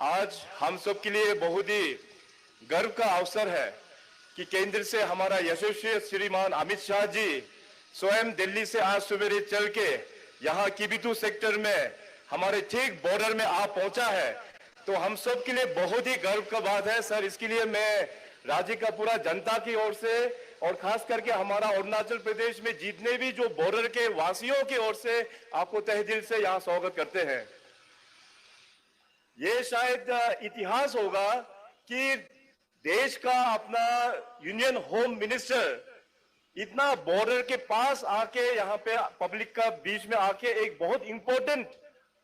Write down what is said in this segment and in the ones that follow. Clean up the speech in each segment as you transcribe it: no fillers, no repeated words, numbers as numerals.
आज हम सब के लिए बहुत ही गर्व का अवसर है कि केंद्र से हमारा यशस्वी श्रीमान अमित शाह जी स्वयं दिल्ली से आज सवेरे चल के यहाँ किबिथु सेक्टर में हमारे ठीक बॉर्डर में आ पहुंचा है। तो हम सब के लिए बहुत ही गर्व का बात है सर। इसके लिए मैं राज्य का पूरा जनता की ओर से और खास करके हमारा अरुणाचल प्रदेश में जितने भी जो बॉर्डर के वासियों की ओर से आपको तहे दिल से यहाँ स्वागत करते हैं। ये शायद इतिहास होगा कि देश का अपना यूनियन होम मिनिस्टर इतना बॉर्डर के पास आके यहाँ पे पब्लिक का बीच में आके एक बहुत important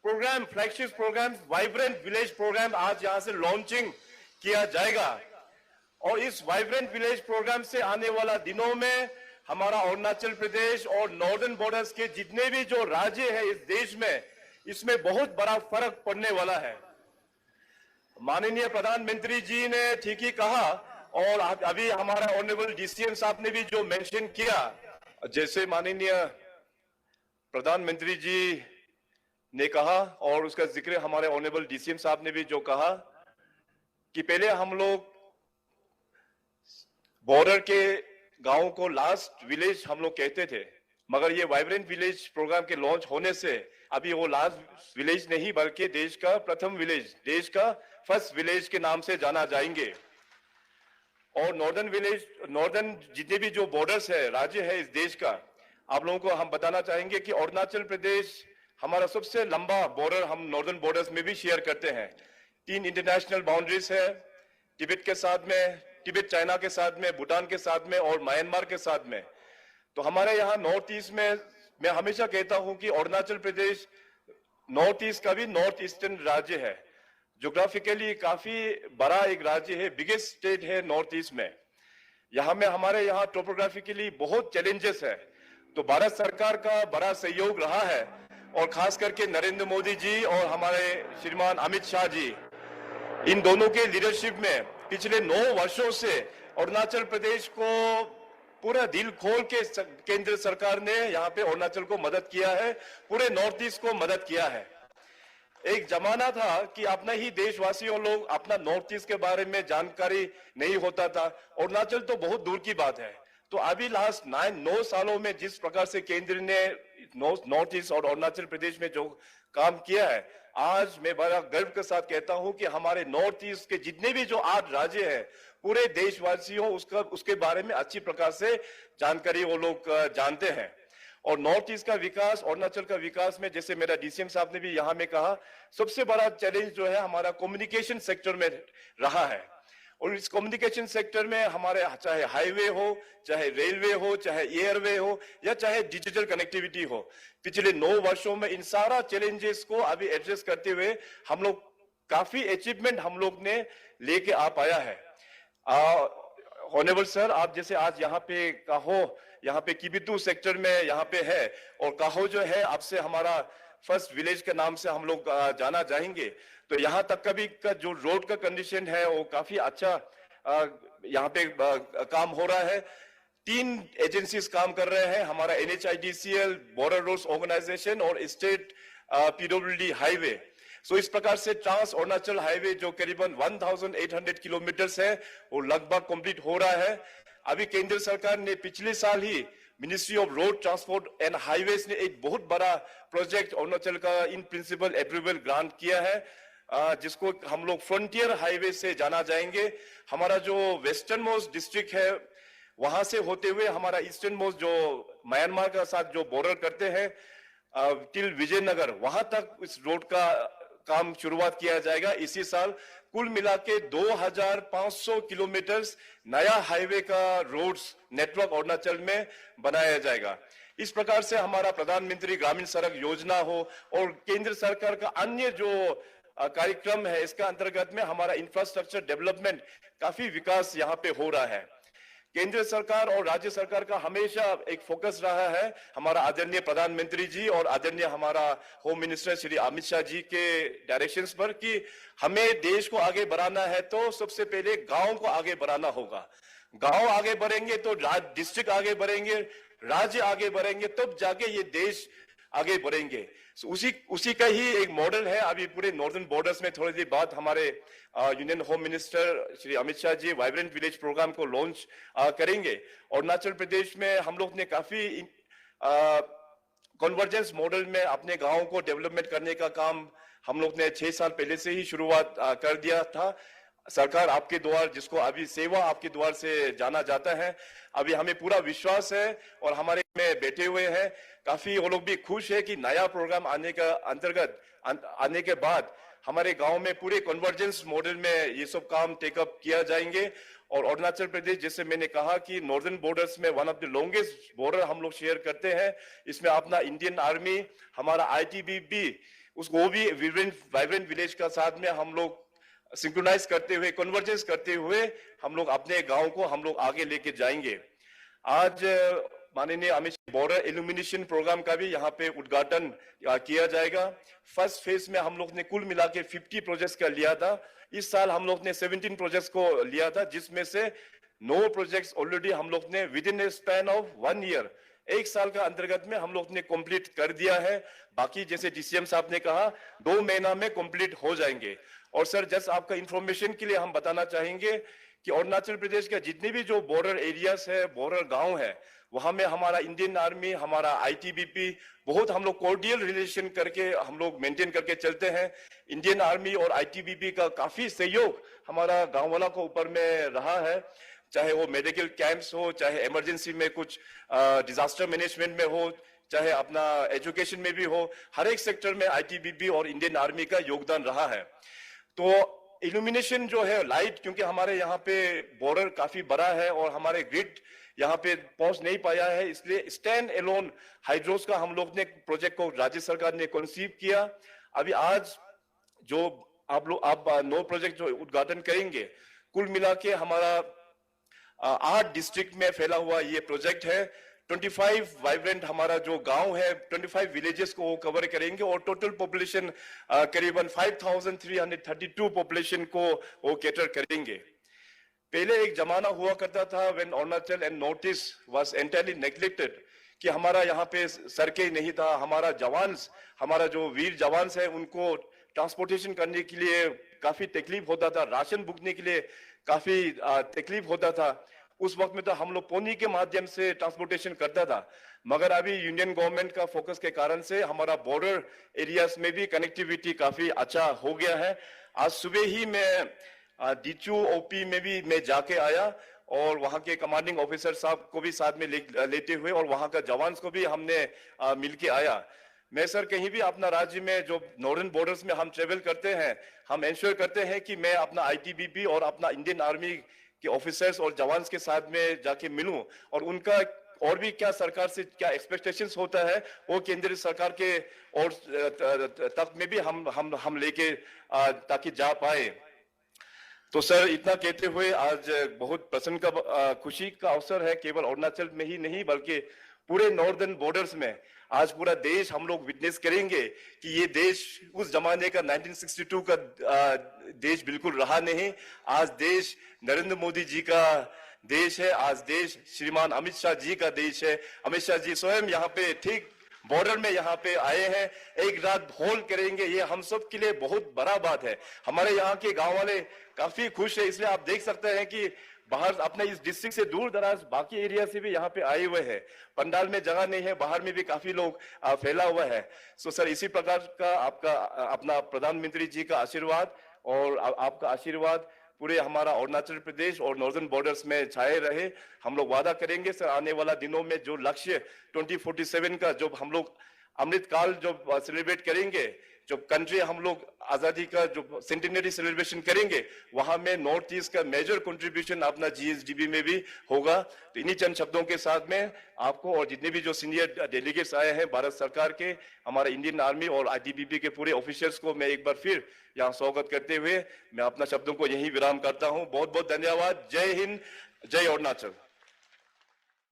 programme, flagship programme vibrant village programme आज यहाँ से लॉन्चिंग किया जाएगा। और इस वाइब्रेंट विलेज प्रोग्राम से आने वाला दिनों में हमारा अरुणाचल प्रदेश और नॉर्दर्न बॉर्डर्स के जितने भी जो राज्य है इस देश में, इसमें बहुत बड़ा फर्क पड़ने वाला है। माननीय प्रधानमंत्री जी ने ठीक ही कहा और अभी हमारा ऑनरेबल डीसीएम साहब ने भी जो मेंशन किया, जैसे माननीय प्रधानमंत्री जी ने कहा और उसका जिक्र हमारे ऑनरेबल डीसीएम साहब ने भी जो कहा कि पहले हम लोग बॉर्डर के गांव को लास्ट विलेज हम लोग कहते थे, मगर ये वाइब्रेंट विलेज प्रोग्राम के लॉन्च होने से अभी वो लास्ट विलेज नहीं बल्कि देश का प्रथम विलेज, देश का फर्स्ट विलेज के नाम से जाना जाएंगे। और नॉर्दर्न विलेज, नॉर्दर्न जितने भी जो बॉर्डर्स है, राज्य है इस देश का, आप लोगों को हम बताना चाहेंगे कि अरुणाचल प्रदेश हमारा सबसे लंबा बॉर्डर हम नॉर्दर्न बॉर्डर्स में भी शेयर करते हैं। 3 इंटरनेशनल बाउंड्रीज है, तिब्बत के साथ में, तिब्बत चाइना के साथ में, भूटान के साथ में और म्यांमार के साथ में। तो हमारे यहाँ नॉर्थ ईस्ट में मैं हमेशा कहता हूं कि अरुणाचल प्रदेश नॉर्थ ईस्ट का भी नॉर्थ ईस्टर्न राज्य है। ज्योग्राफिकली काफी बड़ा एक राज्य है, बिगेस्ट स्टेट है नॉर्थ ईस्ट में। यहाँ में हमारे यहाँ टोपोग्राफिकली बहुत चैलेंजेस है, तो भारत सरकार का बड़ा सहयोग रहा है और खास करके नरेंद्र मोदी जी और हमारे श्रीमान अमित शाह जी, इन दोनों के लीडरशिप में पिछले 9 वर्षों से अरुणाचल प्रदेश को पूरा दिल खोल के केंद्र सरकार ने यहाँ पे अरुणाचल को मदद किया है, पूरे नॉर्थ ईस्ट को मदद किया है। एक जमाना था कि अपना ही देशवासियों लोग अपना नॉर्थ ईस्ट के बारे में जानकारी नहीं होता था, अरुणाचल तो बहुत दूर की बात है। तो अभी लास्ट 9 सालों में जिस प्रकार से केंद्र ने नॉर्थ ईस्ट और अरुणाचल प्रदेश में जो काम किया है, आज मैं बड़ा गर्व के साथ कहता हूं कि हमारे नॉर्थ ईस्ट के जितने भी जो 8 राज्य हैं, पूरे देशवासियों उसके बारे में अच्छी प्रकार से जानकारी वो लोग जानते हैं। और नॉर्थ ईस्ट का विकास, अरुणाचल का विकास में, जैसे मेरा डीसीएम साहब ने भी यहाँ में कहा, सबसे बड़ा चैलेंज जो है हमारा कम्युनिकेशन सेक्टर में रहा है। और इस कम्युनिकेशन सेक्टर में हमारे चाहे हाईवे हो, चाहे रेलवे हो, चाहे एयरवे हो या चाहे डिजिटल कनेक्टिविटी हो, पिछले 9 वर्षों में इन सारा चैलेंजेस को अभी एड्रेस करते हुए हम लोग काफी अचीवमेंट हम लोग ने लेके आ पाया है। ऑनरेबल सर, आप जैसे आज यहाँ पे कहो, यहाँ पे किबिथु सेक्टर में यहाँ पे है और कहो जो है आपसे हमारा फर्स्ट विलेज के नाम से हम लोग जाना जाएंगे, तो यहाँ तक का जो रोड का कंडीशन है वो काफी अच्छा यहाँ पे काम हो रहा है। 3 एजेंसीज काम कर रहे हैं, हमारा NHIDCL, बॉर्डर रोड्स ऑर्गेनाइजेशन और स्टेट PWD हाईवे। सो इस प्रकार से ट्रांस अरुणाचल हाईवे जो करीबन 1800 किलोमीटर है वो लगभग कंप्लीट हो रहा है। अभी केंद्र सरकार ने पिछले साल ही ministry of road transport and highways ने एक बहुत बड़ा प्रोजेक्ट अरुणाचल का इन प्रिंसिपल अप्रूवल ग्रांट किया है, जिसको हम लोग फ्रंटियर हाईवे से जाना जाएंगे। हमारा जो वेस्टर्न मोस्ट डिस्ट्रिक्ट है वहां से होते हुए हमारा ईस्टर्न मोस्ट जो म्यांमार का साथ जो बॉर्डर करते हैं टिल विजयनगर, वहां तक इस रोड का काम शुरुआत किया जाएगा इसी साल। कुल मिला के 2500 किलोमीटर नया हाईवे का रोड्स नेटवर्क अरुणाचल में बनाया जाएगा। इस प्रकार से हमारा प्रधानमंत्री ग्रामीण सड़क योजना हो और केंद्र सरकार का अन्य जो कार्यक्रम है, इसका अंतर्गत में हमारा इंफ्रास्ट्रक्चर डेवलपमेंट काफी विकास यहाँ पे हो रहा है। केंद्र सरकार और राज्य सरकार का हमेशा एक फोकस रहा है हमारा आदरणीय प्रधानमंत्री जी और आदरणीय हमारा होम मिनिस्टर श्री अमित शाह जी के डायरेक्शंस पर कि हमें देश को आगे बढ़ाना है तो सबसे पहले गांव को आगे बढ़ाना होगा। गांव आगे बढ़ेंगे तो डिस्ट्रिक्ट आगे बढ़ेंगे, राज्य आगे बढ़ेंगे, तब जाके ये देश आगे बढ़ेंगे। उसी उसी का ही एक मॉडल है। अभी पूरे नॉर्दर्न बॉर्डर्स में थोड़ी देर बाद हमारे union home minister Shri Amit Shah ji vibrant village program को लॉन्च करेंगे। अरुणाचल प्रदेश में हम लोग ने काफी कन्वर्जेंस मॉडल में अपने गांवों को डेवलपमेंट करने का काम हम लोग ने 6 साल पहले से ही शुरुआत कर दिया था। सरकार आपके द्वार, जिसको अभी सेवा आपके द्वार से जाना जाता है, अभी हमें पूरा विश्वास है और हमारे में बैठे हुए हैं। काफी वो लोग भी खुश है कि नया प्रोग्राम आने का अंतर्गत आने के बाद हमारे गांव में पूरे कन्वर्जेंस मॉडल में ये सब काम टेकअप किया जाएंगे। और अरुणाचल प्रदेश, जैसे मैंने कहा कि नॉर्दर्न बॉर्डर्स में one of the longest border हम लोग शेयर करते हैं। इसमें अपना इंडियन आर्मी, हमारा आईटीबीपी, उसको भी वाइब्रेंट विलेज का साथ में हम लोग सिंक्रोनाइज करते हुए, कन्वर्जेंस करते हुए हम लोग अपने गांव को हम लोग आगे लेके जाएंगे। आज माननीय Amit Shah border illumination programme का भी यहाँ पे उद्घाटन किया जाएगा। फर्स्ट फेज में हम लोग ने कुल मिला के 50 प्रोजेक्ट्स का लिया था। इस साल हम लोग ने 17 प्रोजेक्ट्स को लिया था, जिसमें से 9 प्रोजेक्ट्स ऑलरेडी हम लोग ने with in A span of 1 year, 1 साल का अंतर्गत में हम लोग ने कंप्लीट कर दिया है। बाकी जैसे डीसीएम साहब ने कहा 2 महीना में कंप्लीट हो जाएंगे। और सर, जस्ट आपका इंफॉर्मेशन के लिए हम बताना चाहेंगे कि अरुणाचल प्रदेश के जितने भी जो बॉर्डर एरियाज है, बॉर्डर गांव है, वहां में हमारा इंडियन आर्मी, हमारा आईटीबीपी, बहुत हम लोग कोर्डियल रिलेशन करके हम लोग मेंटेन करके चलते हैं। इंडियन आर्मी और आईटीबीपी का काफी सहयोग हमारा गांव वाला को ऊपर में रहा है, चाहे वो मेडिकल कैंप्स हो, चाहे इमरजेंसी में कुछ डिजास्टर मैनेजमेंट में हो, चाहे अपना एजुकेशन में भी हो। हर एक सेक्टर में आईटीबीपी और इंडियन आर्मी का योगदान रहा है। तो इल्यूमिनेशन जो है, लाइट, क्योंकि हमारे यहाँ पे बॉर्डर काफी बड़ा है और हमारे ग्रिड यहाँ पे पहुंच नहीं पाया है, इसलिए स्टैंड एलोन हाइड्रोस का हम लोग ने प्रोजेक्ट को राज्य सरकार ने कंसीव किया। अभी आज जो आप 9 प्रोजेक्ट जो उद्घाटन करेंगे, कुल मिला के हमारा 8 डिस्ट्रिक्ट में फैला हुआ ये प्रोजेक्ट है। 25 वाइब्रेंट हमारा जो गांव है, 25 विलेजेस को कवर करेंगे और टोटल पॉपुलेशन करीबन 5332 पॉपुलेशन को वो कैटर करेंगे। पहले एक जमाना हुआ करता था when Arunachal and north east was entirely neglected, कि हमारा यहाँ पे सड़कें नहीं था, हमारा जो वीर जवान है उनको ट्रांसपोर्टेशन करने के लिए काफी तकलीफ होता था, राशन बुकने के लिए काफी तकलीफ होता था। उस वक्त में तो हम लोग पोनी के माध्यम से ट्रांसपोर्टेशन करता था, मगर अभी यूनियन गवर्नमेंट का फोकस के कारण से हमारा बॉर्डर एरियाज में भी कनेक्टिविटी काफी अच्छा हो गया है। आज सुबह ही मैं डीचू ओपी में भी मैं जाके आया और वहां के कमांडिंग ऑफिसर साहब को भी साथ में लेते हुए और वहां का जवान को भी हमने मिलके आया। मैं सर, कहीं भी अपना राज्य में जो नॉर्दर्न बॉर्डर्स में हम ट्रेवल करते हैं, हम इंश्योर करते हैं कि मैं अपना आईटीबीपी और अपना इंडियन आर्मी के ऑफिसर्स और जवान के साथ में जाके मिलूं और उनका और भी क्या सरकार से क्या एक्सपेक्टेशंस होता है वो केंद्रीय सरकार के और तक में भी हम लेके ताकि जा पाए। तो सर, इतना कहते हुए आज बहुत प्रसन्न का खुशी का अवसर है, केवल अरुणाचल में ही नहीं बल्कि पूरे नॉर्दर्न बॉर्डर्स में। आज पूरा देश हम लोग विटनेस करेंगे कि ये देश उस जमाने का 1962 का देश बिल्कुल रहा नहीं। आज देश नरेंद्र मोदी जी का देश है, आज देश श्रीमान अमित शाह जी का देश है। अमित शाह जी स्वयं यहाँ पे ठीक बॉर्डर में यहाँ पे आए हैं, एक रात होल्ड करेंगे। ये हम सब के लिए बहुत बड़ा बात है। हमारे यहाँ के गांव वाले काफी खुश है, इसलिए आप देख सकते हैं कि बाहर अपने इस डिस्ट्रिक्ट से दूर दराज बाकी एरिया से भी यहाँ पे आए हुए हैं। पंडाल में जगह नहीं है, बाहर में भी काफी लोग फैला हुआ है। सो सर, इसी प्रकार का आपका अपना प्रधानमंत्री जी का आशीर्वाद और आपका आशीर्वाद पूरे हमारा अरुणाचल प्रदेश और नॉर्दर्न बॉर्डर्स में छाए रहे। हम लोग वादा करेंगे सर, आने वाला दिनों में जो लक्ष्य 2047 का जो हम लोग अमृत काल जो सेलिब्रेट करेंगे, जो कंट्री हम लोग आजादी का जो सेंटिनरी सेलिब्रेशन करेंगे, वहां में नॉर्थ ईस्ट का मेजर कंट्रीब्यूशन अपना जीएसडीबी में भी होगा। तो इन्हीं चंद शब्दों के साथ में आपको और जितने भी जो सीनियर डेलीगेट्स आए हैं भारत सरकार के, हमारा इंडियन आर्मी और आईटीबीपी के पूरे ऑफिसर्स को मैं एक बार फिर यहाँ स्वागत करते हुए मैं अपना शब्दों को यही विराम करता हूँ। बहुत बहुत धन्यवाद। जय हिंद, जय अरुणाचल।